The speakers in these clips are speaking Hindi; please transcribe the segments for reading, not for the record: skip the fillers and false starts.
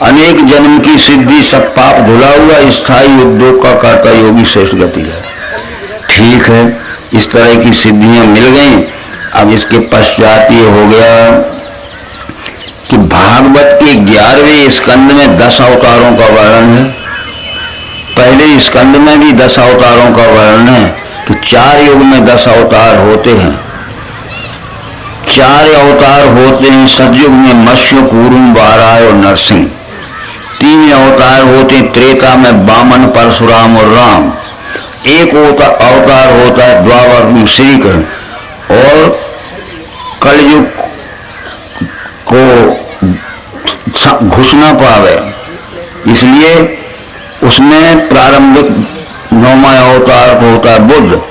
अनेक जन्म की सिद्धि सब पाप धुला हुआ स्थायी उद्योग का कर्ता योगी श्रेष्ठ गति है। ठीक है, इस तरह की सिद्धियां मिल गई। अब इसके पश्चात ये हो गया कि भागवत के 11वें स्कंद में 10 अवतारों का वर्णन है। पहले स्कंद में भी 10 अवतारों का वर्णन है कि 4 युग में 10 अवतार होते हैं। 4 अवतार होते हैं सतयुग में मत्स्य, कूर्म, वाराह और नरसिंह। 3 अवतार होते हैं त्रेता में वामन, परशुराम और राम। 1 अवतार होता है द्वापर में श्री कृष्ण। और कलयुग को घुस ना पावे इसलिए उसमें प्रारंभिक 9वां अवतार होता है बुद्ध।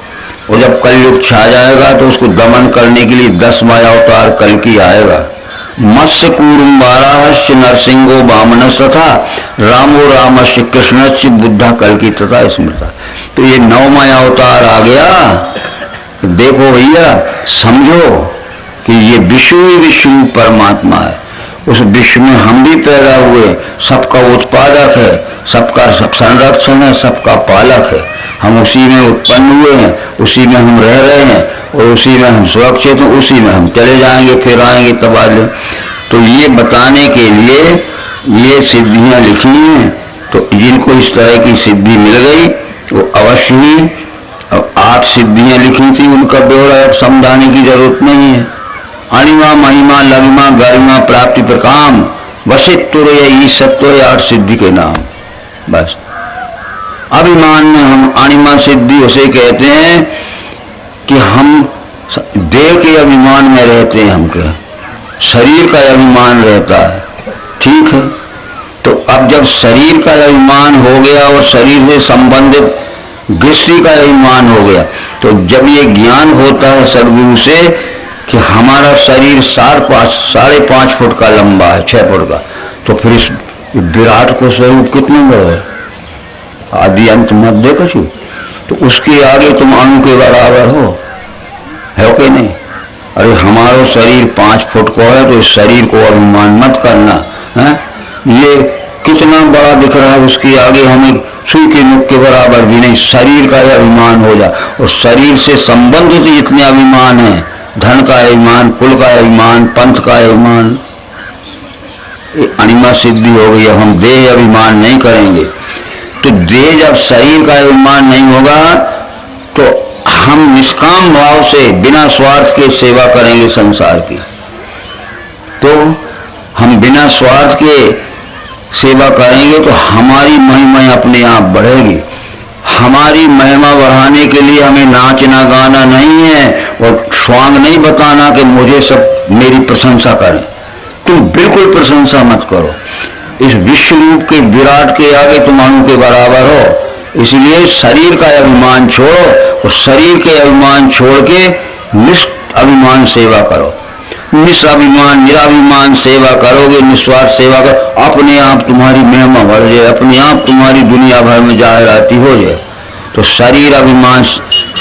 और जब कलयुग छा जाएगा तो उसको दमन करने के लिए 10वां अवतार कल्कि आएगा। मत्स्य, कूर्म, वाराहस्य, नरसिंहो, वामनस्य तथा रामो रामस्य कृष्णस्य बुद्धा कल्कि तथा स्मृता। तो ये 9वां अवतार आ गया। देखो भैया, समझो कि ये विश्व ही विश्व परमात्मा है। उस विश्व में हम भी पैदा हुए, सबका उत्पादक है, सबका सब संरक्षण है, सबका पालक है। हम उसी में उत्पन्न हुए हैं, उसी में हम रह रहे हैं और उसी में हम सुरक्षित हैं, उसी में हम चले जाएंगे, फिर आएंगे तबादले। तो ये बताने के लिए ये सिद्धियां लिखी हैं। तो जिनको इस तरह की सिद्धि मिल गई वो अवश्य ही 8 सिद्धियां लिखी थी, उनका ब्यौरा समझाने की जरूरत नहीं है। अणिमा, महिमा, लघिमा, गरिमा, प्राप्ति, प्रकाम, वशित्व, ईशत्व, 8 सिद्धि के नाम। बस अभिमान में हम अणिमा सिद्धि उसे कहते हैं कि हम देह के अभिमान में रहते हैं, हमके शरीर का अभिमान रहता है। ठीक है, तो अब जब शरीर का अभिमान हो गया और शरीर से संबंधित दृष्टि का अभिमान हो गया, तो जब ये ज्ञान होता है सदगुरु से कि हमारा शरीर 5.5 फुट का लंबा है, 6 फुट का, तो फिर इस विराट को स्वरूप कितने बड़ा है, आदि अंत मध्य कछु, तो उसके आगे तुम अणु के बराबर हो कि नहीं। अरे हमारा शरीर 5 फुट को है तो इस शरीर को अभिमान मत करना है। ये कितना बड़ा दिख रहा है, उसके आगे हमें सुई के मुख के बराबर भी नहीं। शरीर का अभिमान हो जा, और शरीर से संबंधित जितने अभिमान है, धन का अभिमान, कुल का अभिमान, पंथ का अभिमान, अणिमा सिद्धि हो गई। अब हम देह अभिमान नहीं करेंगे। तो देह जब शरीर का अभिमान नहीं होगा तो हम निष्काम भाव से बिना स्वार्थ के सेवा करेंगे संसार की। तो हम बिना स्वार्थ के सेवा करेंगे तो हमारी महिमा अपने आप बढ़ेगी। हमारी महिमा बढ़ाने के लिए हमें नाचना गाना नहीं है और स्वांग नहीं बताना कि मुझे सब मेरी प्रशंसा करें। तुम बिल्कुल प्रशंसा मत करो। इस विश्व रूप के विराट के आगे तुम अणु के बराबर हो। इसलिए शरीर का अभिमान छोड़ो और शरीर के अभिमान छोड़ के निष्अभिमान सेवा करो। निष्अभिमान निराभिमान सेवा करोगे, निस्वार्थ सेवा करो, अपने आप तुम्हारी महिमा बढ़ जाए, अपने आप तुम्हारी दुनिया भर में जाहिराती हो जाए। तो शरीर अभिमान,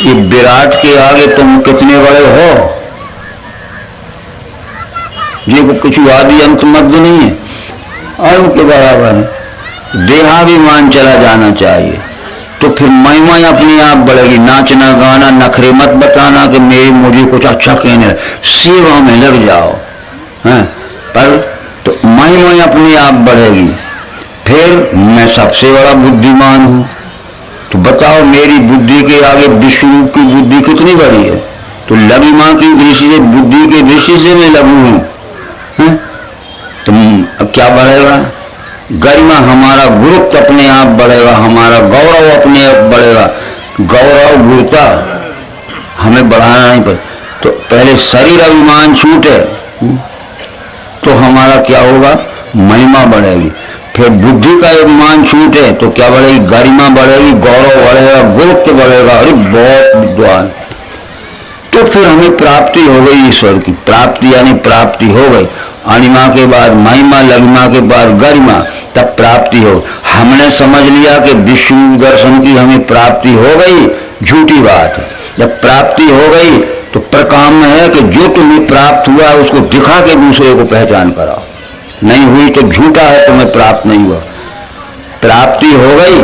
ये विराट के आगे तुम कितने बड़े हो, ये कुछ आदि अंत मध्य नहीं है, अणु के बराबर है। देहाभिमान चला जाना चाहिए तो फिर महिमा अपने आप बढ़ेगी। नाचना गाना, नखरे मत बताना कि मुझे कुछ अच्छा कहने, सेवा में लग जाओ हैं, पर तो महिमा अपने आप बढ़ेगी। फिर मैं सबसे बड़ा बुद्धिमान हूं, तो बताओ मेरी बुद्धि के आगे विश्व रूप की बुद्धि कितनी बड़ी है। तो लघिमा की दृष्टि से, बुद्धि की दृष्टि से मैं लघु हूं, तो अब क्या बढ़ेगा। गरिमा, हमारा गुरुत्व अपने आप बढ़ेगा, हमारा गौरव अपने आप बढ़ेगा। गौरव गुरुता हमें बढ़ाना नहीं पड़े। तो पहले शरीर अभिमान छूटे तो हमारा क्या होगा, महिमा बढ़ेगी। फिर बुद्धि का अभिमान छूटे तो क्या बढ़ेगी, गरिमा बढ़ेगी, गौरव बढ़ेगा, गुरुत्व बढ़ेगा। अरे बहुत विद्वान। तो फिर हमें प्राप्ति हो गई, ईश्वर की प्राप्ति, यानी प्राप्ति हो गई। अणिमा के बाद महिमा, लघिमा के बाद गरिमा, तब प्राप्ति हो। हमने समझ लिया कि विश्व दर्शन की हमें प्राप्ति हो गई, झूठी बात है। जब प्राप्ति हो गई तो प्रकाम है कि जो तुम्हें प्राप्त हुआ उसको दिखा के दूसरे को पहचान कराओ। नहीं हुई तो झूठा है, तुम्हें प्राप्त नहीं हुआ। प्राप्ति हो गई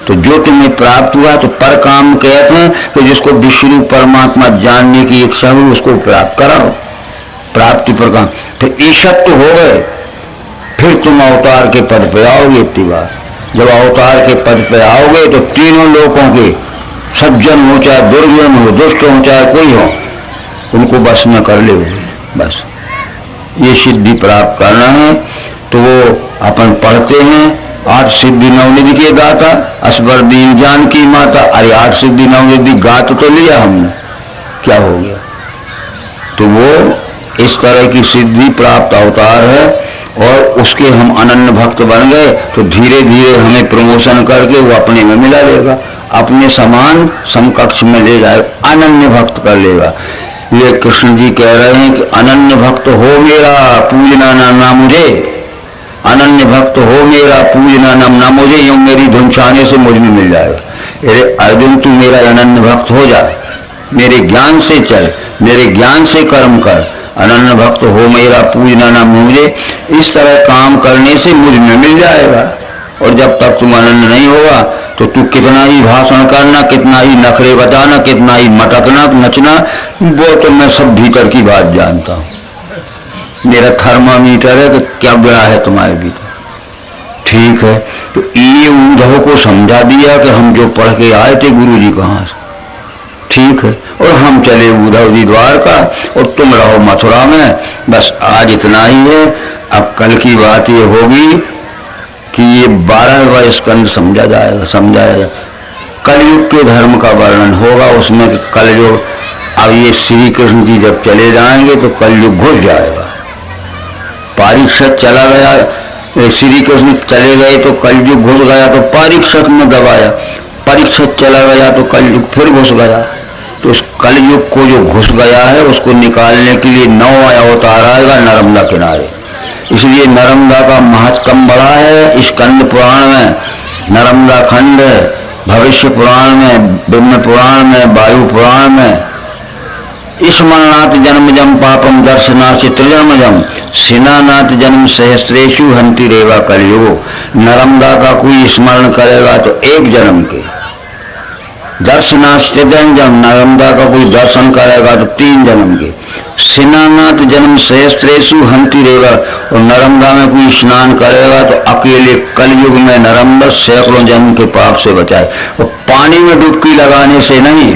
तो जो तुम्हें प्राप्त हुआ, तो पर काम कहते हैं कि जिसको विष्णु परमात्मा जानने की इच्छा हुई उसको प्राप्त कराओ, प्राप्ति पर काम। फिर ईशत्व हो गए, फिर तुम अवतार के पद पे आओगे। इतनी बात, जब अवतार के पद पे आओगे तो तीनों लोगों के, सज्जन हो चाहे दुर्जन हो, दुष्ट हो चाहे कोई हो, उनको बस में कर ले। बस ये सिद्धि प्राप्त करना है। तो वो अपन पढ़ते हैं, 8 सिद्धि नवनिधि के दाता, असबर दीन जान की माता। अरे 8 सिद्धि नवनिधि गात तो लिया हमने, क्या हो गया? तो वो इस तरह की सिद्धि प्राप्त अवतार है, और उसके हम अनन्य भक्त बन गए तो धीरे धीरे हमें प्रमोशन करके वो अपने में मिला लेगा, अपने समान समकक्ष में ले जाएगा, अनन्य भक्त कर लेगा। ये कृष्ण जी कह रहे हैं कि अनन्य भक्त हो मेरा, पूजना ना मुझे। अनन्य भक्त हो मेरा, पूजना ना मुझे, यूं मेरी धुन छाने से मुझ में मिल जाएगा। अरे अर्जुन, तू मेरा अनन्य भक्त हो जा, मेरे ज्ञान से चल, मेरे ज्ञान से कर्म कर। अनन्य भक्त हो मेरा, पूजना ना मुझे, इस तरह काम करने से मुझ में मिल जाएगा। और जब तक तुम अनन्य नहीं होगा तो तू कितना ही भाषण करना, कितना ही नखरे बताना, कितना ही मटकना नचना, वो तो मैं सब भीतर की बात जानता हूँ। मेरा थर्मामीटर है कि क्या बड़ा है तुम्हारे भीतर। ठीक है, तो ये उद्धव को समझा दिया कि हम जो पढ़ के आए थे गुरु जी कहाँ से, ठीक है, और हम चले उद्धव जी द्वारका और तुम रहो मथुरा में। बस आज इतना ही है। अब कल की बात ये होगी कि ये 12वां स्कंद समझाया जाएगा। कलयुग के धर्म का वर्णन होगा उसमें। कल जो अब ये श्री कृष्ण जी जब चले जाएंगे तो कलयुग घुस जाएगा। पारीक्षत चला गया, श्री कृष्ण चले गए तो कलयुग घुस गया, तो पारीक्षत में दबाया। परीक्षत चला गया तो कलयुग फिर घुस गया। तो इस कलयुग को जो घुस गया है उसको निकालने के लिए 9वां अवतार आएगा नर्मदा किनारे। इसलिए नर्मदा का महत्व बड़ा है। स्कंद पुराण में नर्मदा खंड है, भविष्य पुराण में, ब्रह्म पुराण में, वायु पुराण में। स्मरणात् जन्मजम पापम दर्शनात् त्रिजन्मजम सिनानात् जन्म सहस्रेषु हंति रेवा कलयुगो। नर्मदा का कोई स्मरण करेगा तो 1 जन्म के, दर्शनात् त्रिजन्मजम, नर्मदा का कोई दर्शन करेगा तो 3 जन्म के, सिनानाथ जन्म सहस्रेषु हंति रेवा, और नर्मदा में कोई स्नान करेगा तो अकेले कलयुग में नर्मदा सैकड़ों जन्म के पाप से बचाए। और पानी में डुबकी लगाने से नहीं,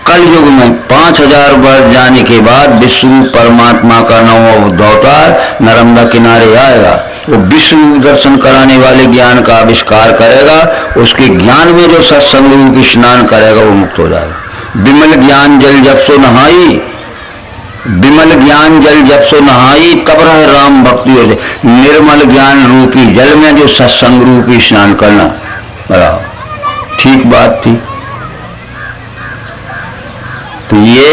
कलयुग में 5000 वर्ष जाने के बाद विष्णु परमात्मा का 9वां अवतार नर्मदा किनारे आएगा। वो विष्णु दर्शन कराने वाले ज्ञान का आविष्कार करेगा। उसके ज्ञान में जो सत्संग रूप स्नान करेगा वो मुक्त हो जाएगा। विमल ज्ञान जल जब सो नहाई, विमल ज्ञान जल जब सो नहाई, तब रह राम भक्ति हो जाए। निर्मल ज्ञान रूपी जल में जो सत्संग रूपी स्नान करना, बराबर ठीक बात थी। तो ये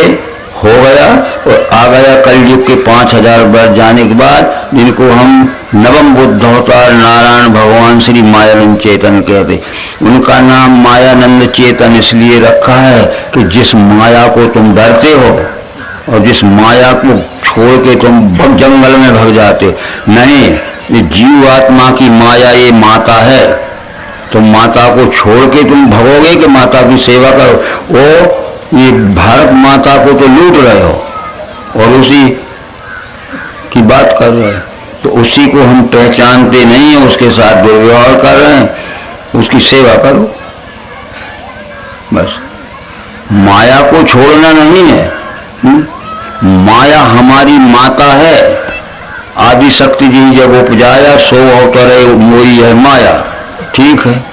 हो गया और आ गया कलयुग के 5000 वर्ष जाने के बाद, जिनको हम नवम बुद्ध अवतार नारायण भगवान श्री मायानंद चेतन कहते। उनका नाम मायानंद चेतन इसलिए रखा है कि जिस माया को तुम डरते हो और जिस माया को छोड़ के तुम जंगल में भाग जाते, नहीं, ये जीव आत्मा की माया ये माता है। तो माता को छोड़ के तुम भगोगे कि माता की सेवा करो? वो ये भारत माता को तो लूट रहे हो और उसी की बात कर रहे हो। तो उसी को हम पहचानते नहीं है, उसके साथ दुर्व्यवहार कर रहे हैं। उसकी सेवा करो बस। माया को छोड़ना नहीं है। माया हमारी माता है। आदि शक्ति जी जब उपजाया सो अवतरे मोरी है माया, ठीक है।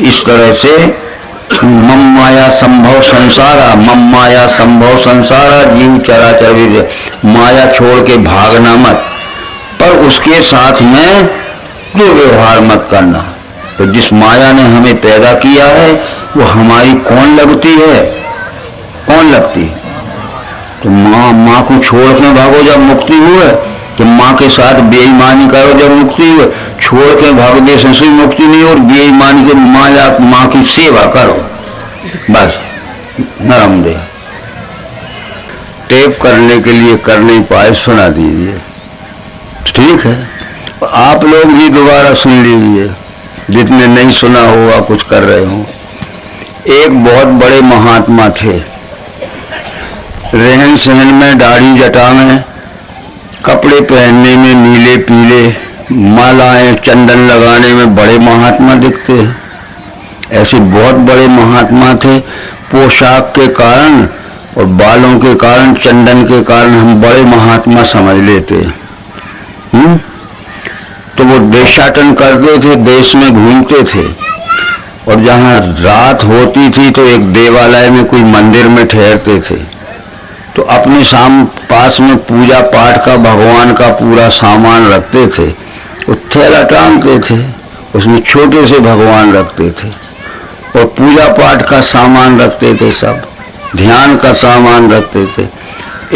इस तरह से मम माया संभव संसारा, मम माया संभव संसारा, जीव चराचर विद्य। माया छोड़ के भागना मत, पर उसके साथ में दुर्व्यवहार मत करना। तो जिस माया ने हमें पैदा किया है वो हमारी कौन लगती है? कौन लगती है? तो माँ को छोड़ के भागो जब मुक्ति हुए, कि माँ के साथ बेईमानी करो जब मुक्ति हुए। छोड़ के भागने से मुक्ति नहीं, और बेईमानी के माँ की सेवा करो बस। नरम दे टेप करने के लिए कर नहीं पाए, सुना दीजिए। ठीक है, आप लोग भी दोबारा सुन लीजिए, जितने नहीं सुना होगा कुछ कर रहे हो। एक बहुत बड़े महात्मा थे, रहन सहन में, दाढ़ी जटा में, कपड़े पहनने में नीले पीले, मालाएं चंदन लगाने में बड़े महात्मा दिखते हैं। ऐसे बहुत बड़े महात्मा थे। पोशाक के कारण और बालों के कारण, चंदन के कारण हम बड़े महात्मा समझ लेते हैं। तो वो देशाटन करते थे, देश में घूमते थे, और जहाँ रात होती थी तो एक देवालय में, कोई मंदिर में ठहरते थे। तो अपने पास में पूजा पाठ का, भगवान का पूरा सामान रखते थे। वो थैला टांगते थे, उसमें छोटे से भगवान रखते थे, और पूजा पाठ का सामान रखते थे, सब ध्यान का सामान रखते थे।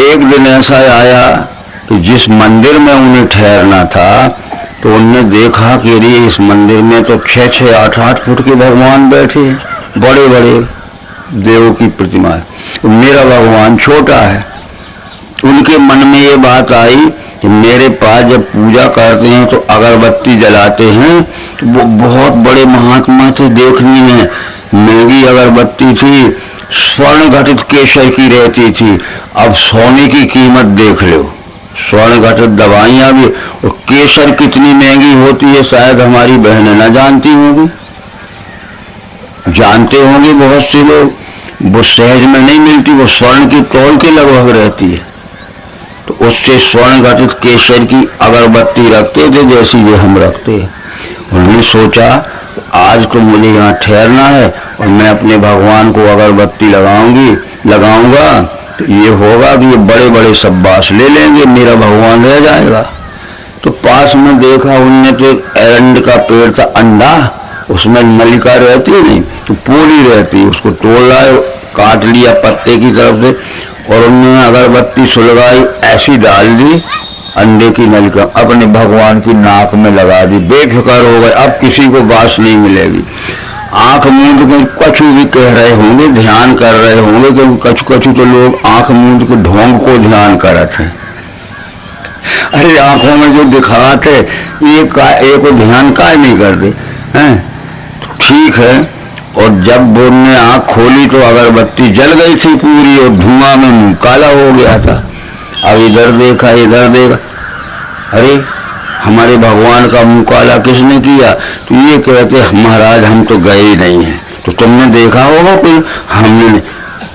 एक दिन ऐसा आया कि जिस मंदिर में उन्हें ठहरना था, तो उनने देखा कि अरे इस मंदिर में तो 6-6, 8-8 फुट के भगवान बैठे, बड़े बड़े देवों की प्रतिमा है, तो मेरा भगवान छोटा है। उनके मन में ये बात आई कि मेरे पास जब पूजा करते हैं तो अगरबत्ती जलाते हैं, तो वो बहुत बड़े महात्मा थे, देखने में महंगी अगरबत्ती थी, स्वर्ण घटित केसर की रहती थी। अब सोने की कीमत देख लो, स्वर्ण घटित दवाइयाँ भी, और केसर कितनी महंगी होती है, शायद हमारी बहनें न जानती होंगी, जानते होंगे बहुत से लोग। वो सहज में नहीं मिलती, वो स्वर्ण की तौल के लगभग रहती है। तो उससे स्वर्ण घटित केसर की अगरबत्ती रखते थे, जैसी ये हम रखते हैं। उन्होंने सोचा आज तो मुझे यहाँ ठहरना है और मैं अपने भगवान को अगरबत्ती लगाऊंगा, तो ये होगा कि ये बड़े बड़े सब बास ले लेंगे, मेरा भगवान रह जाएगा। तो पास में देखा उनने तो एरंड का पेड़ था, अंडा, उसमें नलिका रहती है नहीं, तो पोली रहती, उसको तोड़ लाए, काट लिया पत्ते की तरफ से, और उन्होंने अगरबत्ती सुलगाई, ऐसी डाल दी अंडे की नलिका, अपने भगवान की नाक में लगा दी। बेफिक्र हो गए, अब किसी को बास नहीं मिलेगी। आंख मूंद के कछु भी कह रहे होंगे, ध्यान कर रहे होंगे, क्योंकि कछु कछु तो लोग आंख मूंद के ढोंग को ध्यान करते हैं। अरे आंखों में जो दिखाते एक को ध्यान का नहीं करते हैं। ठीक है, और जब उन्होंने आंख खोली तो अगरबत्ती जल गई थी पूरी, और धुआं में मुंह काला हो गया था। अब इधर देखा, इधर देखा, अरे हमारे भगवान का मुंह काला किसने किया? तो ये कहते महाराज हम तो गए ही नहीं हैं। तो तुमने देखा होगा कोई? हमने,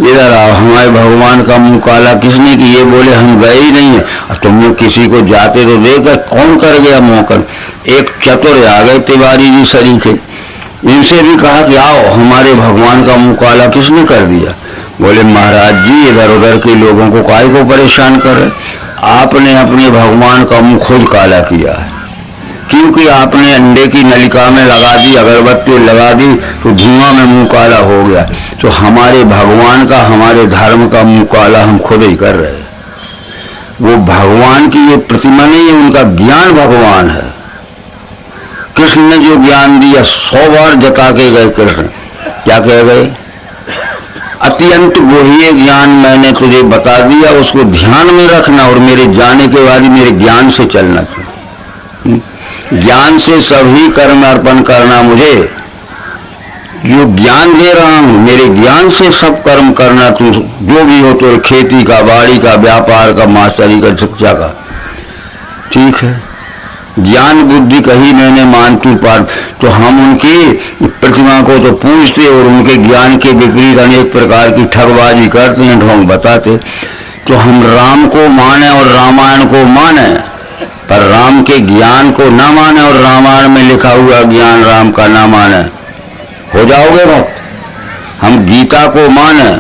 इधर आओ, हमारे भगवान का मुंह काला किसने किया? ये बोले हम गए ही नहीं है। और तुमने किसी को जाते तो देखा, कौन कर गया मौकन? एक चतुर आ गए तिवारी जी सरीखे, इनसे भी कहा कि आओ, हमारे भगवान का मुंह काला किसने कर दिया? बोले महाराज जी इधर उधर के लोगों को काहे को परेशान कर रहे? आपने अपने भगवान का मुंह खुद काला किया है, क्योंकि आपने अंडे की नलिका में लगा दी, अगरबत्ती लगा दी, तो धुआं में मुंह काला हो गया। तो हमारे भगवान का, हमारे धर्म का मुंह काला हम खुद ही कर रहे हैं। वो भगवान की ये प्रतिमा नहीं है, उनका ज्ञान भगवान है। कृष्ण ने जो ज्ञान दिया 100 बार जता के गए। कृष्ण क्या कह गए? अत्यंत गुह्य ज्ञान मैंने तुझे बता दिया, उसको ध्यान में रखना और मेरे जाने के बाद ही मेरे ज्ञान से चलना। ज्ञान से सभी कर्म अर्पण करना, मुझे जो ज्ञान दे रहा हूं मेरे ज्ञान से सब कर्म करना। तू जो भी हो, तो खेती का, बाड़ी का, व्यापार का, मास्टरी का, शिक्षा का, ठीक है। ज्ञान बुद्धि कही मैंने मान तू पाठ। तो हम उनकी प्रतिमा को तो पूजते और उनके ज्ञान के विपरीत अनेक प्रकार की ठगबाजी करते हैं, ढोंग बताते। तो हम राम को माने और रामायण को माने, पर राम के ज्ञान को ना माने और रामायण में लिखा हुआ ज्ञान राम का ना माने, हो जाओगे भक्त। हम गीता को माने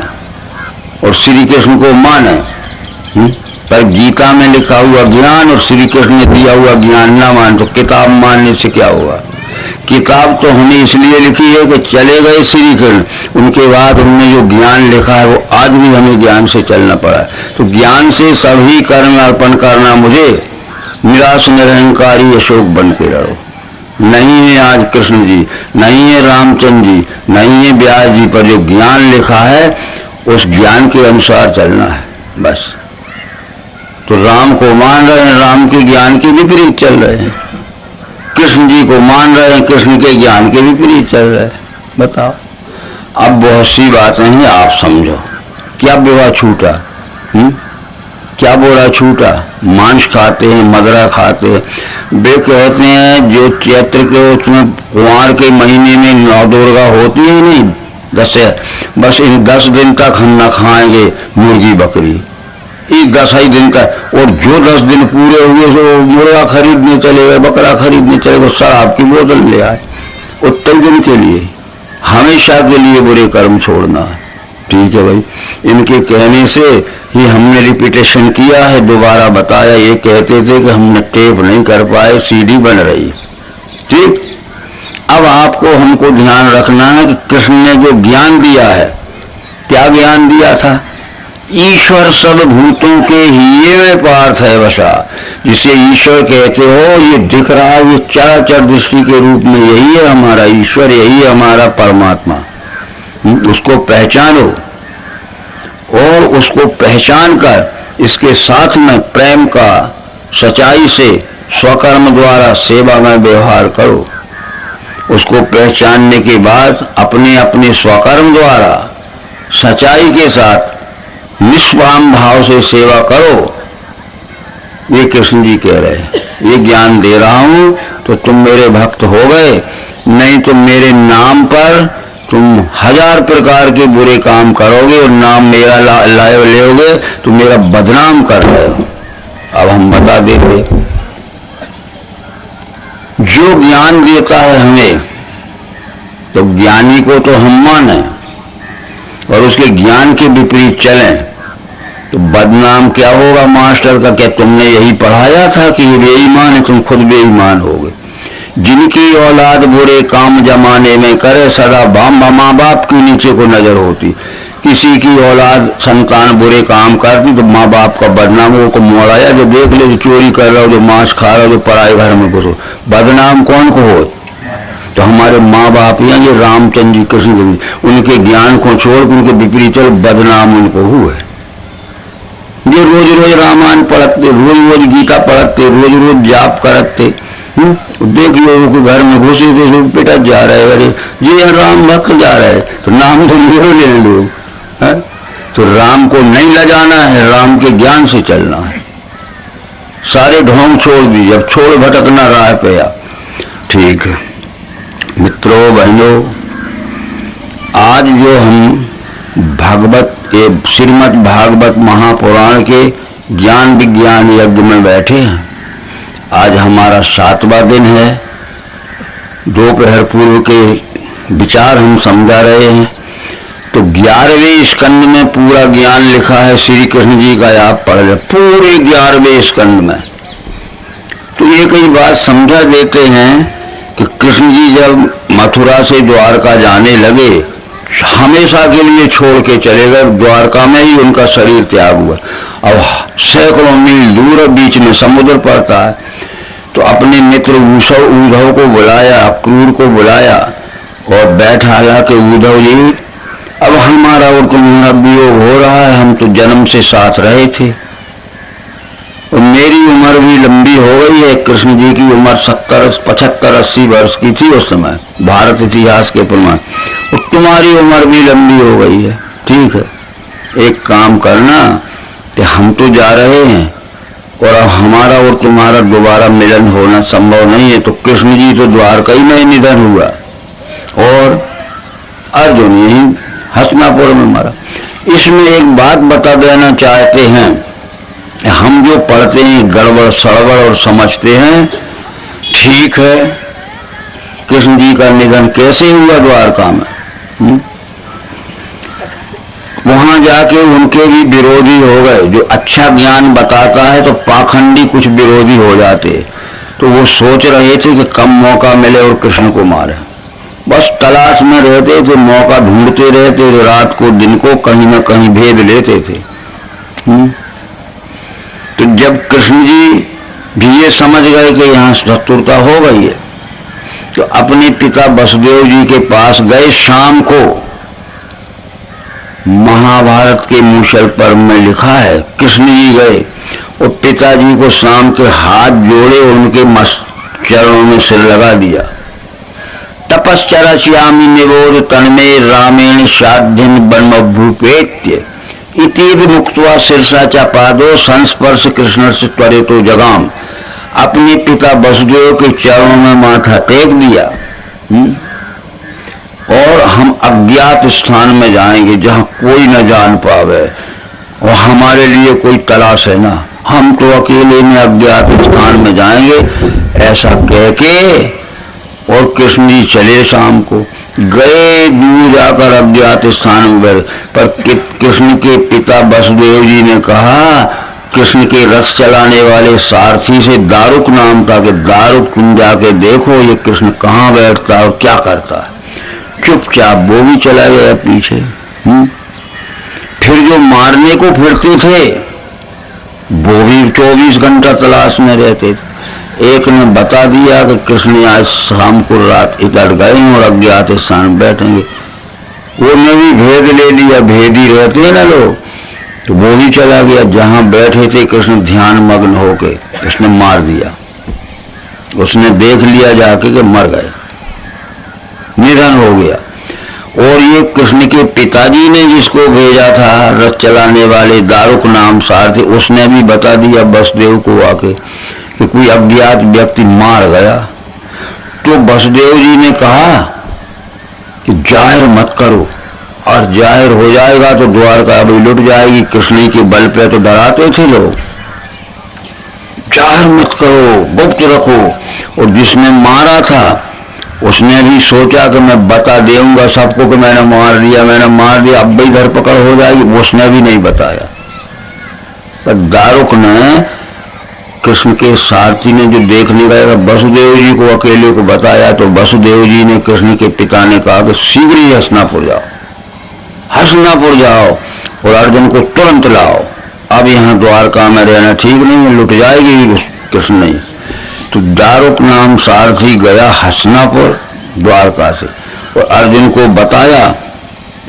और श्री कृष्ण को माने, पर गीता में लिखा हुआ ज्ञान और श्री कृष्ण ने दिया हुआ ज्ञान ना मान, तो किताब मानने से क्या होगा? किताब तो हमने इसलिए लिखी है कि चले गए श्री कृष्ण, उनके बाद उन्होंने जो ज्ञान लिखा है वो आज भी हमें ज्ञान से चलना पड़ा है। तो ज्ञान से सभी कर्म अर्पण करना, मुझे निराश निरहंकारी अशोक बन के रहो। नहीं है आज कृष्ण जी, नहीं है रामचंद्र जी, नहीं है व्यास जी, पर जो ज्ञान लिखा है उस ज्ञान के अनुसार चलना है बस। तो राम को मान रहे हैं, राम के ज्ञान के विपरीत चल रहे हैं। कृष्ण जी को मान रहे हैं, कृष्ण के ज्ञान के विपरीत चल रहे हैं। बताओ, अब बहुत सी बातें हैं, आप समझो। क्या विवाह छूटा? क्या बोला छूटा? मांस खाते हैं, मदरा खाते हैं। वे कहते हैं जो चैत्र के उसमें कुंवार के महीने में नौ दुर्गा होती है नहीं, बस इन 10 दिन तक हम न खाएंगे मुर्गी बकरी, ये 10 ही दिन तक। और जो 10 दिन पूरे हुए तो मुर्गा खरीदने चलेगा, बकरा खरीदने चलेगा, शराब की बोतल ले आए। उतने दिन के लिए, हमेशा के लिए बुरे कर्म छोड़ना है। ठीक है भाई, इनके कहने से ही हमने रिपीटेशन किया है, दोबारा बताया। ये कहते थे कि हमने टेप नहीं कर पाए, सीडी बन रही। ठीक, अब आपको हमको ध्यान रखना है कि कृष्ण ने जो ज्ञान दिया है, क्या ज्ञान दिया था? ईश्वर सब भूतों के हिये में पार्थ है बसा। जिसे ईश्वर कहते हो, ये दिख रहा है, ये चराचर दृष्टि के रूप में यही है हमारा ईश्वर, यही है हमारा परमात्मा। उसको पहचानो और उसको पहचान कर इसके साथ में प्रेम का सच्चाई से स्वकर्म द्वारा सेवा में व्यवहार करो। उसको पहचानने के बाद अपने अपने स्वकर्म द्वारा सच्चाई के साथ निष्काम भाव से सेवा करो। ये कृष्ण जी कह रहे हैं, ये ज्ञान दे रहा हूं तो तुम मेरे भक्त हो गए, नहीं तो मेरे नाम पर तुम 1000 प्रकार के बुरे काम करोगे और नाम मेरा लोगे तो मेरा बदनाम कर रहे हो। अब हम बता देते, जो ज्ञान देता है हमें, तो ज्ञानी को तो हम माने और उसके ज्ञान के विपरीत चलें तो बदनाम क्या होगा मास्टर का? क्या तुमने यही पढ़ाया था कि ये बेईमान है? तुम खुद बेईमान हो गए। जिनकी औलाद बुरे काम जमाने में करे, सदा माँ बाप के नीचे को नजर होती। किसी की औलाद संतान बुरे काम करती तो माँ बाप का बदनाम हो को मोड़ाया, जो देख ले, जो चोरी कर रहा हो, जो मांस खा रहा हो, जो पराए घर में घुसो, बदनाम कौन को हो? तो हमारे माँ बाप या ये रामचंद्र जी, कृष्ण जी, उनके ज्ञान को छोड़ उनके विपरीत चल बदनाम उनको हुए। जो रोज रोज रामायण पढ़ते, रोज रोज गीता पढ़ते, रोज रोज जाप करते, देख लो घर में घुसे थे, लोग बेटा जा रहे, अरे ये राम भक्त जा रहे, तो नाम तो मेरे ले लो। तो राम को नहीं लजाना है, राम के ज्ञान से चलना है। सारे ढोंग छोड़ दी, जब छोड़ भटकना राह पे आ। ठीक है मित्रों बहनों, आज जो हम भागवत श्रीमद् भागवत महापुराण के ज्ञान विज्ञान यज्ञ में बैठे हैं, आज हमारा 7वां दिन है। दोपहर पूर्व के विचार हम समझा रहे हैं। तो 11वें स्कंद में पूरा ज्ञान लिखा है श्री कृष्ण जी का, आप पढ़ ले पूरे 11वें स्कंद में। तो ये कई बात समझा देते हैं कि कृष्ण जी जब मथुरा से द्वारका जाने लगे, हमेशा के लिए छोड़ के चले गए, द्वारका में ही उनका शरीर त्याग हुआ। अब सैकड़ों मील दूर बीच में समुद्र पड़ता है, तो अपने मित्र उद्धव को बुलाया, क्रूर को बुलाया और बैठाया कि उद्धव जी, अब हमारा और तुम्हारा वियोग हो रहा है, हम तो जन्म से साथ रहे थे और मेरी उम्र भी लंबी हो गई है। कृष्ण जी की उम्र 75-80 वर्ष की थी उस समय, भारत इतिहास के प्रमाण, और तुम्हारी उम्र भी लंबी हो गई है। ठीक है, एक काम करना कि हम तो जा रहे हैं और अब हमारा और तुम्हारा दोबारा मिलन होना संभव नहीं है। तो कृष्ण जी तो द्वारका ही में निधन हुआ और अर्जुन यही हस्तिनापुर में मरा। इसमें एक बात बता देना चाहते हैं, हम जो पढ़ते हैं गड़बड़ सड़बड़ और समझते हैं। ठीक है, कृष्ण जी का निधन कैसे हुआ द्वारका में? वहां जाके उनके भी विरोधी हो गए। जो अच्छा ज्ञान बताता है तो पाखंडी कुछ विरोधी हो जाते, तो वो सोच रहे थे कि कम मौका मिले और कृष्ण को मारे। बस तलाश में रहते थे, मौका ढूंढते रहते थे, रात को दिन को कहीं ना कहीं भेद लेते थे। तो जब कृष्ण जी भी ये समझ गए कि यहाँ शत्रुता हो गई है, तो अपने पिता वसुदेव जी के पास गए। शाम को महाभारत के मूसल पर में लिखा है, कृष्ण जी गए और पिताजी को शाम के हाथ जोड़े, उनके चरणों में सिर लगा दिया। तपश्चरस्यामि निबोध तन्मे रामेण साध्यं ब्रह्मभूपेत्य इति मुक्त्वा शीर्षा च पादो संस्पर्श कृष्ण से त्वरितो जगाम। अपने पिता वसुदेव के चरणों में माथा टेक दिया। और हम अज्ञात स्थान में जाएंगे जहां कोई न जान पावे, और हमारे लिए कोई तलाश है ना, हम तो अकेले में अज्ञात स्थान में जाएंगे, ऐसा कह के और कृष्ण जी चले। शाम को गए, दूर जाकर अज्ञात स्थान में गए, पर कृष्ण के पिता वसुदेव जी ने कहा कृष्ण के रथ चलाने वाले सारथी से, दारुक नाम था, कि दारुक तुम जाके देखो ये कृष्ण कहाँ बैठता है और क्या करता है। चुपचाप वो भी चला गया पीछे। फिर जो मारने को फिरते थे वो भी 24 घंटा तलाश में रहते थे। एक ने बता दिया कि कृष्ण आज शाम को रात इधर गए और अज्ञात स्थान बैठेंगे, वो ने भी भेद ले लिया, भेदी रहते हैं ना लोग, तो वो भी चला गया जहां बैठे थे कृष्ण ध्यान मग्न होके, उसने मार दिया। उसने देख लिया जाके कि मर गए, निधन हो गया। और ये कृष्ण के पिताजी ने जिसको भेजा था रथ चलाने वाले दारुक नाम सारथी, उसने भी बता दिया वसुदेव को आके कि कोई अज्ञात व्यक्ति मार गया। तो वसुदेव जी ने कहा कि जाहिर मत करो, और जाहिर हो जाएगा तो द्वारका अभी लुट जाएगी। कृष्ण के बल पे तो डराते थे लोग, जाहिर मत करो, गुप्त रखो। और जिसने मारा था उसने भी सोचा कि मैं बता देऊंगा सबको कि मैंने मार दिया, अब भी धरपकड़ हो जाएगी, उसने भी नहीं बताया। पर दारुक ने, कृष्ण के सारथी ने जो देखने गया वसुदेव जी को अकेले को बताया, तो वसुदेव जी ने, कृष्ण के पिता ने कहा कि शीघ्र ही हस्तिनापुर जाओ, हस्तिनापुर जाओ और अर्जुन को तुरंत लाओ। अब यहाँ द्वारका में रहना ठीक नहीं है, लुट जाएगी कृष्ण नहीं। तो दारुक नाम सारथी गया हस्तिनापुर द्वारका से, और अर्जुन को बताया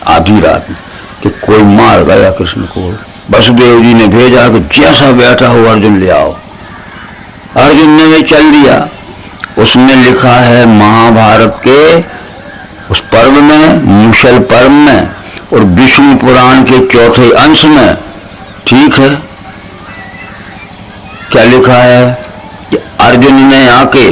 आधी रात में कि कोई मार गया कृष्ण को। वसुदेव जी ने भेजा कि जैसा बैठा हो अर्जुन ले आओ। अर्जुन ने भी चल दिया। उसमें लिखा है महाभारत के उस पर्व में, मूसल पर्व में और विष्णु पुराण के चौथे अंश में, ठीक है, क्या लिखा है कि अर्जुन ने आके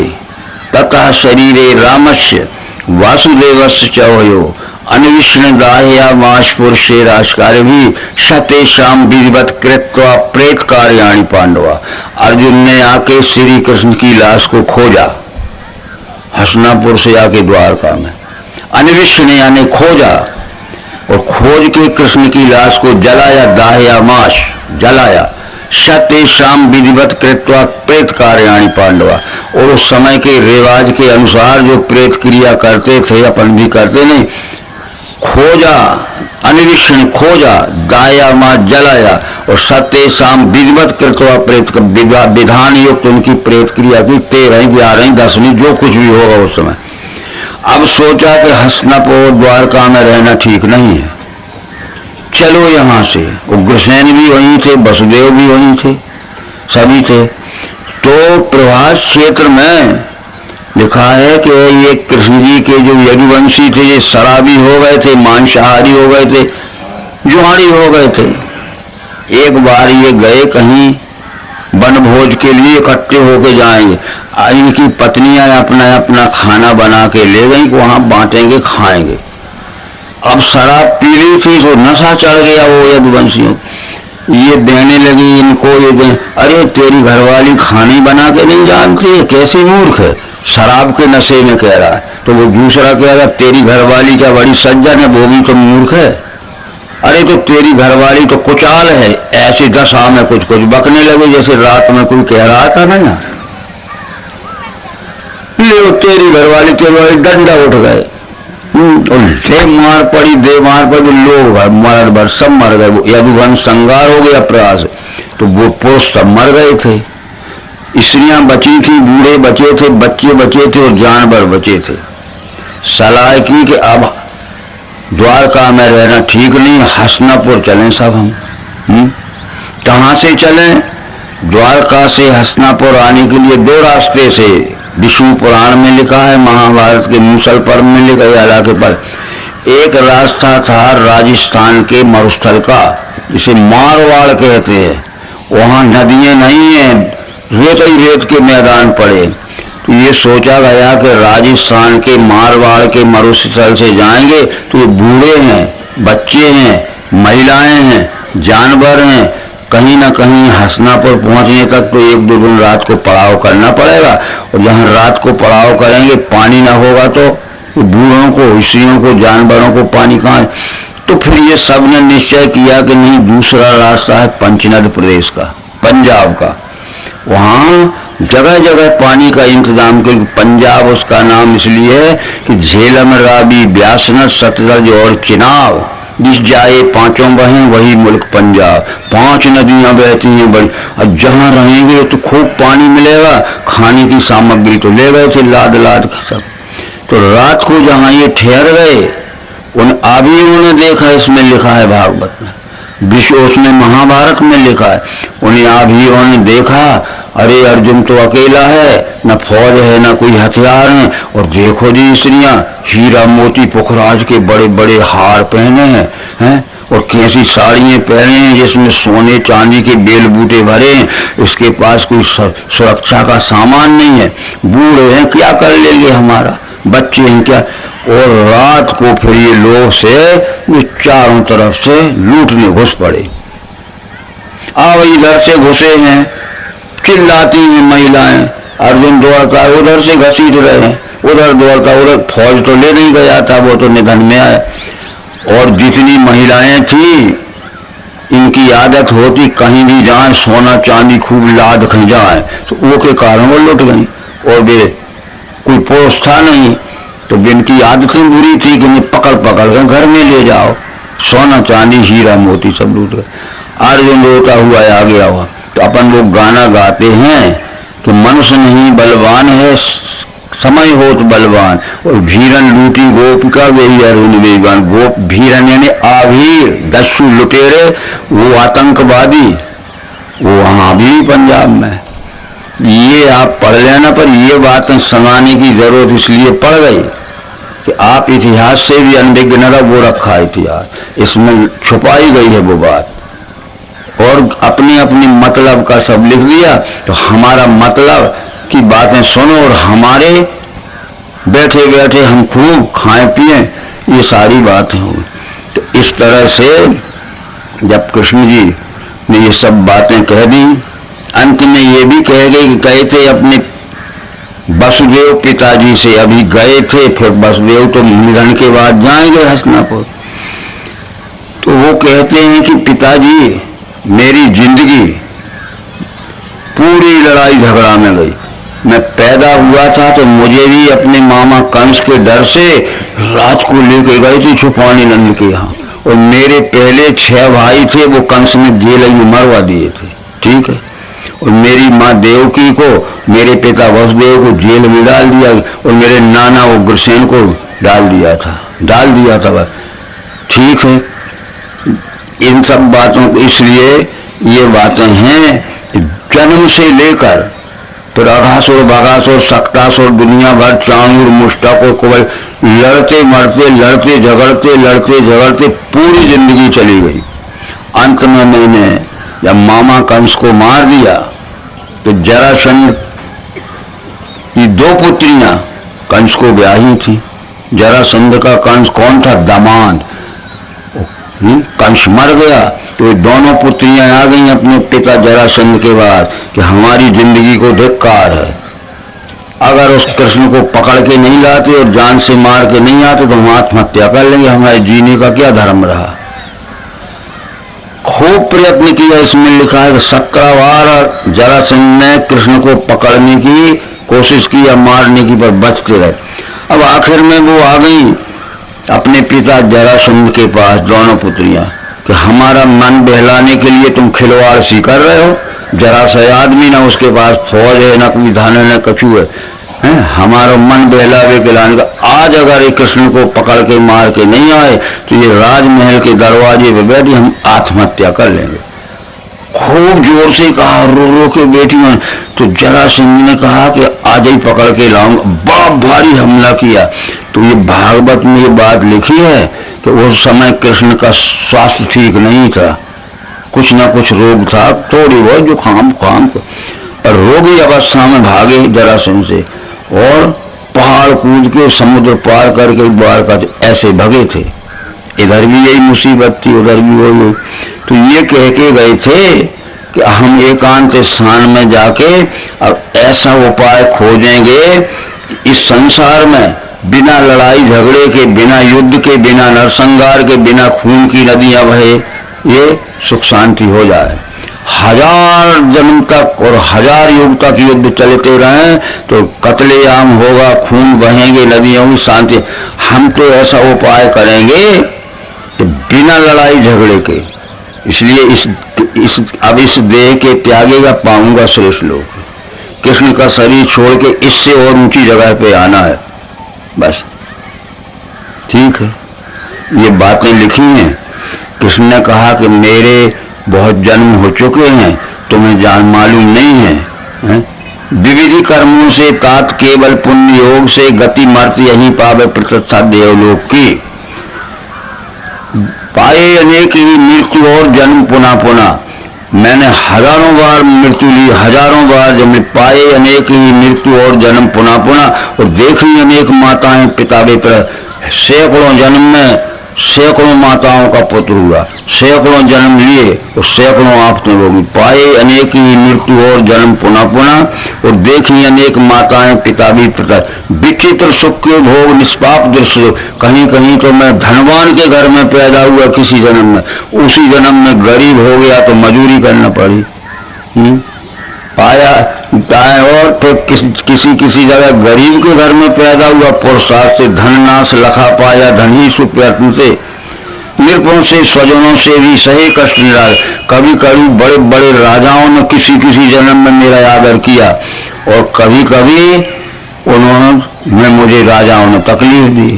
तथा शरीरे रामस्य वासुदेवस्य चवयो अन्विष्ण दाह्या माश पुरुषे राजकार्य भी सतेषाम विधिवत कृत्वा प्रेत कार्याणि पांडवा। अर्जुन ने आके श्री कृष्ण की लाश को खोजा हस्तिनापुर से आके द्वारका में, अन्विष्ण यानी खोजा, और खोज के कृष्ण की लाश को जलाया, दाह्या माश जलाया, सतेषाम विधिवत कृत्वा प्रेत कार्याणि पांडवा। और उस समय के रिवाज के अनुसार जो प्रेत क्रिया करते थे, अपन भी करते नहीं, खोजा, अन्वेषण खोजा, दाया माँ जलाया, और सतेषाम विधिवत कृत्वा प्रेत विधान युक्त उनकी प्रेत क्रिया की 13, 11, 10वीं जो कुछ भी होगा उस समय। अब सोचा कि हस्तिनापुर द्वारका में रहना ठीक नहीं है, चलो यहाँ से। उग्रसेन भी वहीं थे, वसुदेव भी वहीं थे, सभी थे। तो प्रभास क्षेत्र में लिखा है कि ये कृष्ण जी के जो यदुवंशी थे ये शराबी हो गए थे, मांसाहारी हो गए थे, जुहारी हो गए थे। एक बार ये गए कहीं वनभोज के लिए, इकट्ठे होके जाएंगे, इनकी पत्नियां अपना अपना खाना बना के ले गई, वहां बांटेंगे, खाएंगे। अब शराब पी ली थी तो नशा चढ़ गया वो यदुवंशियों, ये देने लगी इनको, ये अरे तेरी घरवाली खाने बना के नहीं जानती है, कैसी मूर्ख है, शराब के नशे में कह रहा है। तो वो दूसरा कह रहा तेरी घरवाली क्या बड़ी सज्जन है, वो भी तो मूर्ख है। अरे तो तेरी घरवाली तो कुचाल है, ऐसी दशा में कुछ कुछ बकने लगे, जैसे रात में कोई कह रहा था ना, ले तेरी घरवाली डंडा उठ गए, दे मार पड़ी, लोग मर्द भर सब मर गए। यदुवंश संगार हो गया प्रयास, तो वो पुरुष सब मर गए थे, स्त्रियां बची थी, बूढ़े बचे थे, बच्चे बचे थे और जानवर बचे थे। सलाह की कि अब द्वारका में रहना ठीक नहीं, हस्तिनापुर चलें सब हम। कहाँ से चलें? द्वारका से हस्तिनापुर आने के लिए दो रास्ते से, विष्णु पुराण में लिखा है, महाभारत के मूसल पर्व में लिखा है, इलाके पर। एक रास्ता था राजस्थान के मरुस्थल का, जिसे मारवाड़ कहते हैं। वहाँ नदियाँ नहीं हैं, रेत ही रेत के मैदान पड़े। तो ये सोचा गया कि राजस्थान के मारवाड़ के मरुस्थल से जाएंगे तो ये बूढ़े हैं, बच्चे हैं, महिलाएं हैं, जानवर हैं, कहीं ना कहीं हस्तिनापुर पहुंचने तक तो 1-2 दिन रात को पड़ाव करना पड़ेगा। और जहां रात को पड़ाव करेंगे पानी ना होगा तो बूढ़ों को, स्त्रियों को, जानवरों को पानी कहाँ। तो फिर ये सब ने निश्चय किया कि नहीं, दूसरा रास्ता है पंचनद प्रदेश का, पंजाब का। वहाँ जगह जगह पानी का इंतजाम, क्योंकि पंजाब उसका नाम इसलिए है कि झेलम, रावी, ब्यास, सतलज और चिनाब जिस जाए पांचों बहें वही मुल्क पंजाब। 5 नदियां बहती हैं बड़ी, और जहाँ रहेंगे तो खूब पानी मिलेगा। खाने की सामग्री तो ले गए थे लाद लाद का सब। तो रात को जहाँ ये ठहर गए, उन आवियों ने देखा, इसमें लिखा है भागवत में, विश्व उसमें महाभारत में लिखा है, उन्हें आवियों ने देखा, अरे अर्जुन तो अकेला है, न फौज है न कोई हथियार है, और देखो जी स्त्रियां हीरा मोती पुखराज के बड़े बड़े हार पहने हैं, और कैसी साड़ियाँ पहने हैं जिसमें सोने चांदी के बेल बूटे भरे हैं। इसके पास कोई सुरक्षा का सामान नहीं है, बूढ़े हैं, क्या कर लेंगे हमारा, बच्चे हैं क्या। और रात को फिर ये लोग से चारों तरफ से लूटने घुस पड़े। अब इधर से घुसे हैं, चिल्लाती हैं महिलाएं, अर्जुन दौड़ता है, उधर से घसीट रहे हैं, उधर दौड़ता, उधर फौज तो ले नहीं गया था, वो तो निधन में आया। और जितनी महिलाएं थी, इनकी आदत होती कहीं भी जाए सोना चांदी खूब लाद खा जाए, तो वो के कारण वो लुट गई। और वे कोई पुरुष था नहीं, तो इनकी आदतें बुरी थी कि नहीं, पकड़ पकड़ कर घर में ले जाओ, सोना चांदी हीरा मोती सब लूट गए। अर्जुन रोता हुआ आगे हुआ। तो अपन लोग गाना गाते हैं कि मनुष्य नहीं बलवान है, समय हो तो बलवान, और भीरन लूटी गोपिका वही अरुण बेगान। गोप भीरन यानी आभीर, दस्यु लुटेरे, वो आतंकवादी, वो वहां भी पंजाब में। ये आप पढ़ लेना, पर ये बातें सुनाने की जरूरत इसलिए पड़ गई कि आप इतिहास से भी अनभिज्ञ न रहो, वो रखा है इतिहास, इसमें छुपाई गई है वो बात, और अपने अपने मतलब का सब लिख दिया। तो हमारा मतलब की बातें सुनो, और हमारे बैठे बैठे हम खूब खाएं पिए, ये सारी बातें होंगी। तो इस तरह से जब कृष्ण जी ने ये सब बातें कह दी, अंत में ये भी कह गए कि गए थे अपने वसुदेव पिताजी से, अभी गए थे, फिर वसुदेव तो निधन के बाद जाएंगे हस्तिनापुर। तो वो कहते हैं कि पिताजी, मेरी जिंदगी पूरी लड़ाई झगड़ा में गई। मैं पैदा हुआ था तो मुझे भी अपने मामा कंस के डर से रात को लेके गए थे छुपाने नंद के यहाँ, और मेरे पहले 6 भाई थे, वो कंस ने जेल में मरवा दिए थे, ठीक है। और मेरी माँ देवकी को, मेरे पिता वसुदेव को जेल में डाल दिया, और मेरे नाना उग्रसेन को डाल दिया था बस, ठीक है। इन सब बातों को, इसलिए ये बातें हैं जन्म से लेकर फिर अघासुर, बगासुर, सक्तासुर, दुनिया भर चाणूर, मुष्टक और कुबल, लड़ते मरते, लड़ते झगड़ते पूरी जिंदगी चली गई। अंत में मैंने जब मामा कंस को मार दिया तो जरासंध की 2 पुत्रियां कंस को ब्याही थी। जरासंध का कंस कौन था? दामाद। कंस मर गया तो ये दोनों पुत्रियां आ गई अपने पिता जरासंध के बाद कि हमारी जिंदगी को धिक्कार है, अगर उस कृष्ण को पकड़ के नहीं लाते और जान से मार के नहीं आते तो हम आत्महत्या कर लेंगे, हमारे जीने का क्या धर्म रहा। खूब प्रयत्न किया, इसमें लिखा है कि 17 बार जरासंध ने कृष्ण को पकड़ने की कोशिश की या मारने की, पर बचते रहे। अब आखिर में वो आ गई अपने पिता जरासंध के पास, दोनों पुत्रियां, कि हमारा मन बहलाने के लिए तुम खिलवाड़ सी कर रहे हो। जरासंध आदमी, ना उसके पास फौज है, ना कोई धन है, ना कछु है, हमारा मन बहलावे के लाने का। आज अगर ये कृष्ण को पकड़ के मार के नहीं आए तो ये राजमहल के दरवाजे पे बैठी हम आत्महत्या कर लेंगे। खूब जोर से कहा, रो रो के बेटी में। तो जरासंध ने कहा कि आज ही पकड़ के लाऊंगा। बहुत भारी हमला किया। तो ये भागवत में ये बात लिखी है कि उस समय कृष्ण का स्वास्थ्य ठीक नहीं था, कुछ ना कुछ रोग था, थोड़ी बहुत जो खाम पर रोगी अवस्था में भागे जरासंध से और पहाड़ कूद के समुद्र पार करके बाहर का ऐसे भगे थे। इधर भी यही मुसीबत थी, उधर भी वही। तो ये कह के गए थे कि हम एकांत स्थान में जाके अब ऐसा उपाय खोजेंगे इस संसार में बिना लड़ाई झगड़े के, बिना युद्ध के, बिना नरसंहार के, बिना खून की नदियां बहे, ये सुख शांति हो जाए। 1000 जन्म तक और 1000 युग तक युद्ध चलते रहे तो कत्लेआम होगा, खून बहेंगे, नदियां होंगी, शांति। हम तो ऐसा उपाय करेंगे कि बिना लड़ाई झगड़े के। इसलिए अब इस देह के त्यागेगा पाऊंगा श्रेष्ठ लोग। कृष्ण का शरीर छोड़ के इससे और ऊंची जगह पे आना है, बस। ठीक है, ये बातें लिखी हैं। कृष्ण ने कहा कि मेरे बहुत जन्म हो चुके हैं, तुम्हें जान मालूम नहीं है, विविधि कर्मों से तात केवल पुण्य योग से गति मर्त्य यही पावे प्रतिष्ठा देवलोक की। पाए अनेक ही मृत्यु और जन्म पुनः पुनः। मैंने हजारों बार मृत्यु ली, हजारों बार जब मैं पाए अनेक ही मृत्यु और जन्म पुनः पुनः, और देखी अनेक माताएं पितावे पर। सैकड़ों जन्म में सैकड़ों माताओं का पुत्र हुआ, सैकड़ों जन्म लिए और सैकड़ों आफतें होगी। पाए अनेक ही मृत्यु और जन्म पुनः पुनः, और देखी अनेक माताएं पिता भी पिता। विचित्र सुख के भोग निष्पाप दृश्य। कहीं कहीं तो मैं धनवान के घर में पैदा हुआ किसी जन्म में, उसी जन्म में गरीब हो गया तो मजूरी करना पड़ी। पाया और फिर किसी जगह गरीब के घर में पैदा हुआ, पुरुषार्थ से धन नाश लखा पाया, धन ही सुप्रयत्न से। निरपुण से स्वजनों से भी सही कष्ट निराश। कभी कभी बड़े बड़े राजाओं ने किसी जन्म में मेरा आदर किया, और कभी कभी उन्होंने मुझे राजाओं ने तकलीफ दी।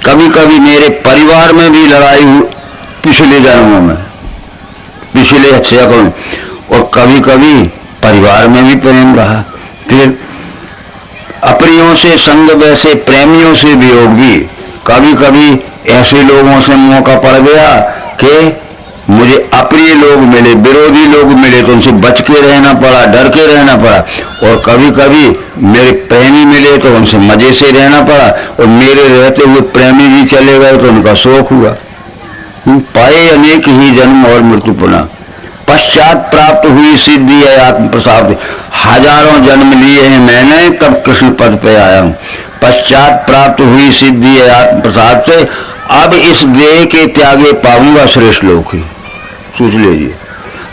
कभी कभी मेरे परिवार में भी लड़ाई हुई पिछले जन्मों में, पिछले सैकड़ों। और कभी कभी परिवार में भी प्रेम रहा। फिर अप्रियों से संग, वैसे प्रेमियों से वियोग भी। कभी कभी ऐसे लोगों से मौका पड़ गया कि मुझे अप्रिय लोग मिले, विरोधी लोग मिले, तो उनसे बच के रहना पड़ा, डर के रहना पड़ा। और कभी कभी मेरे प्रेमी मिले तो उनसे मजे से रहना पड़ा, और मेरे रहते हुए प्रेमी भी चले गए तो उनका शोक हुआ। पाए अनेक ही जन्म और मृत्यु पुनः। पश्चात प्राप्त हुई सिद्धि है आत्म प्रसाद। हजारों जन्म लिए हैं मैंने, तब कृष्ण पद पे आया हूं। पश्चात प्राप्त हुई सिद्धि है आत्म प्रसाद से, अब इस देह के त्यागे पाऊंगा श्रेष्ठ लोक की। सोच लीजिए,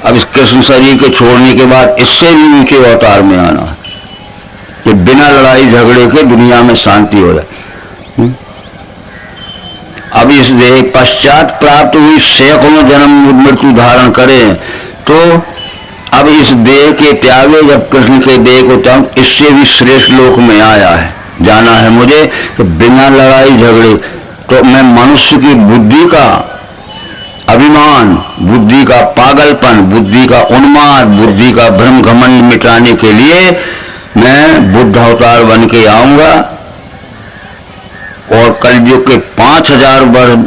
अब इस कृष्ण शरीर के छोड़ने के बाद इससे भी ऊंचे अवतार में आना है कि बिना लड़ाई झगड़े के दुनिया में शांति हो जाए। अब इस देह पश्चात प्राप्त हुई सैकड़ों जन्म मृत्यु धारण करें, तो अब इस देह के त्यागे जब कृष्ण के देह को त्याग, इससे भी श्रेष्ठ लोक में आया है, जाना है मुझे कि बिना लड़ाई झगड़े। तो मैं मनुष्य की बुद्धि का अभिमान, बुद्धि का पागलपन, बुद्धि का उन्माद, बुद्धि का भ्रम घमंड मिटाने के लिए मैं बुद्ध अवतार बन के आऊंगा। और कलयुग के 5000 वर्ष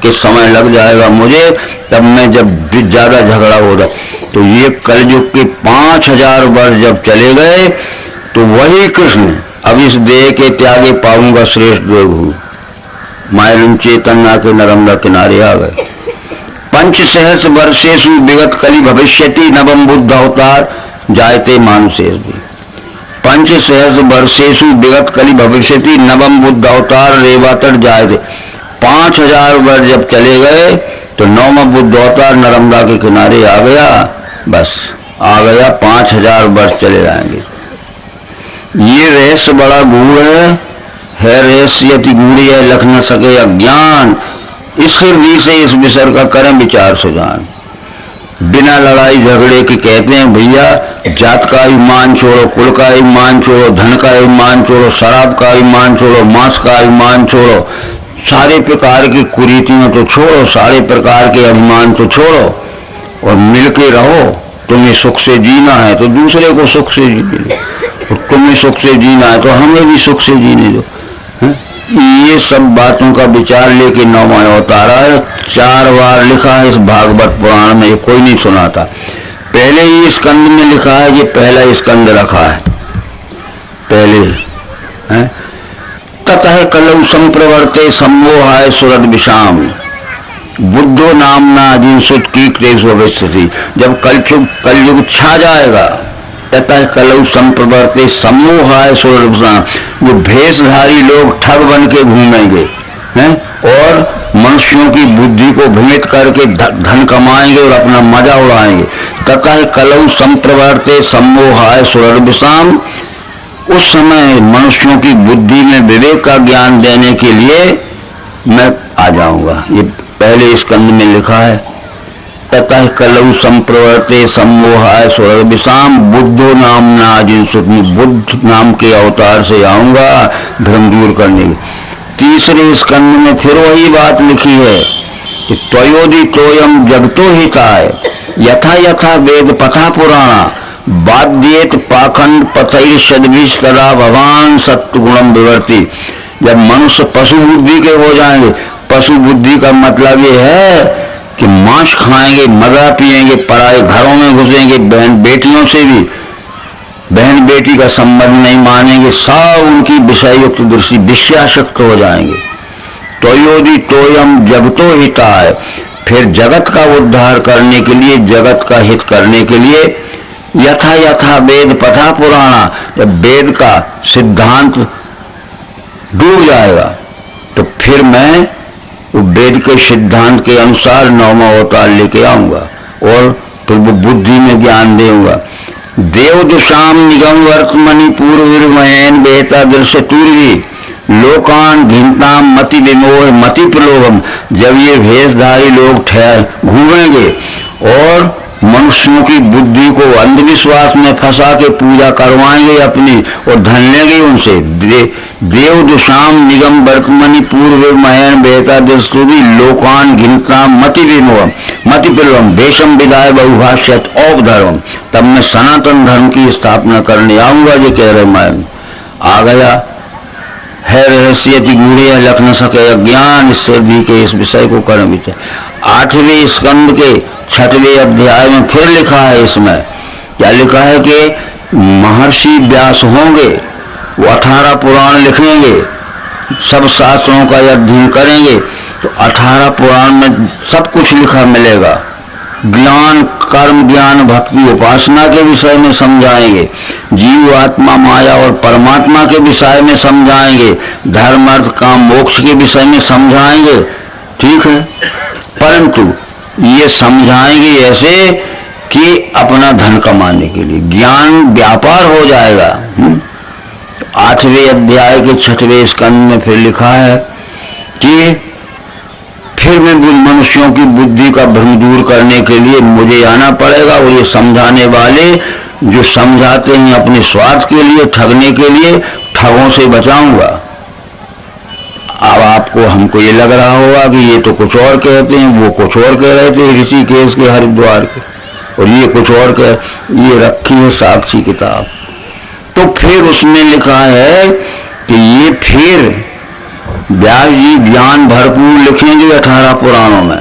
के समय लग जाएगा मुझे, तब मैं जब ज्यादा झगड़ा हो रहा। तो ये कलयुग के 5000 वर्ष जब चले गए तो वही कृष्ण अब इस देह के त्यागे पाऊंगा श्रेष्ठ देव हूँ। मायलिन चेतन आके नर्मदा किनारे आ गए। 5 सहस्र वर्षेषु विगत कलि भविष्यति नवम बुद्ध अवतार जायते मानुषेष भी। 5 सहस्र वर्षेषु विगत कलि भविष्यति नवम बुद्ध अवतार रेवातर जायते। 5000 वर्ष जब चले गए तो 9वां बुद्ध अवतार नर्मदा के किनारे आ गया। बस आ गया, 5000 वर्ष चले जाएंगे। ये रहस्य बड़ा गूढ़ है रहस्य अति गूढ़ी है, लख न सके अज्ञान। इस हृदय से इस विषय का करें विचार सुजान। बिना लड़ाई झगड़े के कहते हैं भैया, जात का ईमान छोड़ो, कुल का ईमान छोड़ो, धन का ईमान छोड़ो, शराब का ईमान छोड़ो, मांस का ईमान छोड़ो, सारे प्रकार की कुरीतियां तो छोड़ो, सारे प्रकार के अभिमान तो छोड़ो और मिलके रहो तुम्हें सुख से जीना है तो दूसरे को सुख से जीने दो, और तुम्हें सुख से जीना है तो हमें भी सुख से जीने दो। ये सब बातों का विचार लेके 9वां अवतार है। 4 बार लिखा है इस भागवत पुराण में, ये कोई नहीं सुनाता। पहले ही स्कंद में लिखा है, ये पहला स्कंद रखा है पहले है। ततः कलौ संप्रवर्ते सम्मोहाय सुरद विषाम बुद्धो नामना जिनसुत की क्लेश अवस्थिति। जब कलयुग छा जाएगा, ततः कलौ संप्रवर्ते सम्मोहाय सुरद विषाम, जो भेषधारी लोग ठग बन के घूमेंगे हैं और मनुष्यों की बुद्धि को भ्रमित करके धन कमाएंगे और अपना मजा उड़ाएंगे। ततः कलौ संप्रवर्ते सम्मोहाय सुरद विषाम, उस समय मनुष्यों की बुद्धि में विवेक का ज्ञान देने के लिए मैं आ जाऊंगा। ये पहले स्कंद में लिखा है। ततः कलौ संप्रवर्ते सम्मोहाय सुरद विषाम बुद्धो नामना जिनसुत, बुद्ध नाम के अवतार से आऊंगा भ्रम दूर करने की। तीसरे स्कंद में फिर वही बात लिखी है कि त्वयोदि तोयम जगतो हिताय यथा यथा वेद पथा पुराणा बाध्येत पाखंड पथैर सद्भिष कदा भगवान सत्वगुणम विवर्ती। जब मनुष्य पशु बुद्धि के हो जाएंगे, पशु बुद्धि का मतलब ये है कि मांस खाएंगे, मदा पिएंगे, पराए घरों में घुसेंगे, बहन बेटियों से भी बहन बेटी का संबंध नहीं मानेंगे, सब उनकी विषययुक्त दृष्टि विषयाशक्त हो जाएंगे। त्वयोदि तोयम जगतो हिताय, फिर जगत का उद्धार करने के लिए, जगत का हित करने के लिए यथा यथा वेद पथा पुराणा, जब वेद का सिद्धांत डूब जाएगा तो फिर मैं वो वेद के सिद्धांत के अनुसार 9वां अवतार लेके आऊंगा और फिर वो बुद्धि में ज्ञान देऊंगा। देव दुषाम निगम वर्तमनि पूर्वमयन बेहता दृश्य तूर्वी लोकान घिनताम मति विमोह मति प्रलोभम। जब ये भेषधारी लोग ठहर घूमेंगे और मनुष्यों की बुद्धि को अंधविश्वास में फंसा के पूजा करवाएंगे अपनी और धन लेंगे उनसे। देव दुषाम निगम वर्तमनि पूर्व महन बेहता दृष्टि लोकान घिनताम मति विमोह मति प्रलोभम भेषम विदाय बहुभाष्यत औपधर्म। तब मैं सनातन धर्म की स्थापना करने आऊंगा। जो कह रहे मैं आ गया है रहस्य गूढ़े लख न सके अज्ञान, इससे दी के इस विषय को कर्म विचार। 8वें स्कंद के 6वें अध्याय में फिर लिखा है, इसमें क्या लिखा है कि महर्षि व्यास होंगे, वो 18 पुराण लिखेंगे, सब शास्त्रों का अध्ययन करेंगे तो 18 पुराण में सब कुछ लिखा मिलेगा। ज्ञान कर्म ज्ञान भक्ति उपासना के विषय में समझाएंगे, जीव आत्मा माया और परमात्मा के विषय में समझाएंगे, धर्म अर्थ काम मोक्ष के विषय में समझाएंगे। ठीक है, परंतु ये समझाएंगे ऐसे कि अपना धन कमाने के लिए, ज्ञान व्यापार हो जाएगा। 8वें अध्याय के 6वें स्कंद में फिर लिखा है कि फिर मैं मनुष्यों की बुद्धि का भ्रम दूर करने के लिए मुझे आना पड़ेगा और ये समझाने वाले जो समझाते हैं अपने स्वार्थ के लिए, ठगने के लिए, ठगों से बचाऊंगा। अब आपको हमको ये लग रहा होगा कि ये तो कुछ और कहते हैं, वो कुछ और कह रहे थे ऋषिकेश के हरिद्वार के, और ये कुछ और कह, ये रखी है साक्षी किताब। तो फिर उसमें लिखा है कि ये फिर व्यास जी ज्ञान भरपूर लिखेंगे 18 पुराणों में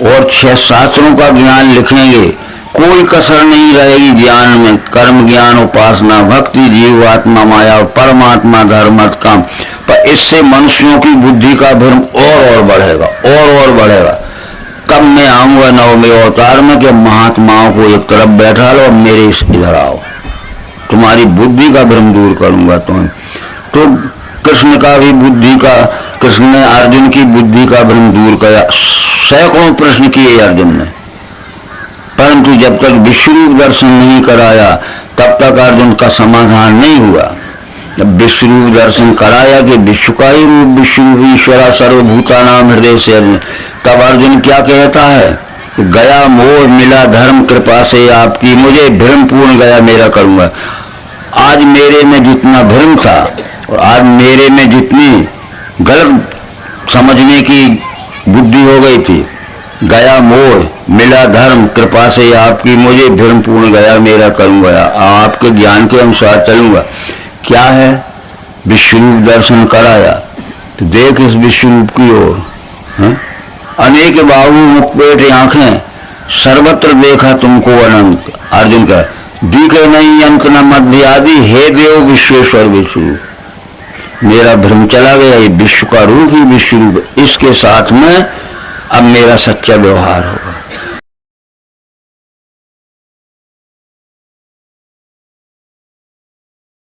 और 6 शास्त्रों का ज्ञान लिखेंगे, कोई कसर नहीं रहेगी ज्ञान में। कर्म ज्ञान उपासना भक्ति जीव आत्मा माया और परमात्मा धर्म अर्थ काम। पर इससे मनुष्यों की बुद्धि का भ्रम और बढ़ेगा और बढ़ेगा। कब मैं आऊंगा 9वें अवतार में कि महात्माओं को एक तरफ बैठा लो और मेरे इधर आओ, तुम्हारी बुद्धि का भ्रम दूर करूंगा तुम्हें। तो कृष्ण का भी बुद्धि का, कृष्ण ने अर्जुन की बुद्धि का भ्रम दूर किया, सैकड़ों प्रश्न किए अर्जुन ने, परंतु जब तक विश्वरूप दर्शन नहीं कराया तब तक अर्जुन का समाधान नहीं हुआ। जब विश्वरूप दर्शन कराया कि विश्व का ही रूप विश्वरूप ईश्वरा सर्वभूता नाम हृदय से अर्जुन, तब अर्जुन क्या कहता है कि गया मोह मिला धर्म कृपा से आपकी, मुझे भ्रम पूर्ण गया मेरा करूंगा। आज मेरे में जितना भ्रम था और आज मेरे में जितनी गलत समझने की बुद्धि हो गई थी, गया मोह मिला धर्म, कृपा से आपकी मुझे भ्रम पूर्ण गया मेरा कर्म गया। आपके ज्ञान के अनुसार चलूंगा। क्या है? विश्वरूप दर्शन कराया, तो देख इस विश्वरूप की ओर। अनेक बाहु मुखपेट आंखें, सर्वत्र देखा तुमको अनंत। अर्जुन का दिखे नहीं अंत न मध्य आदि, हे देव विश्वेश्वर विश्वरूप। मेरा भ्रम चला गया, ये विश्व का रूप ही विश्वरूप, इसके साथ में अब मेरा सच्चा व्यवहार होगा।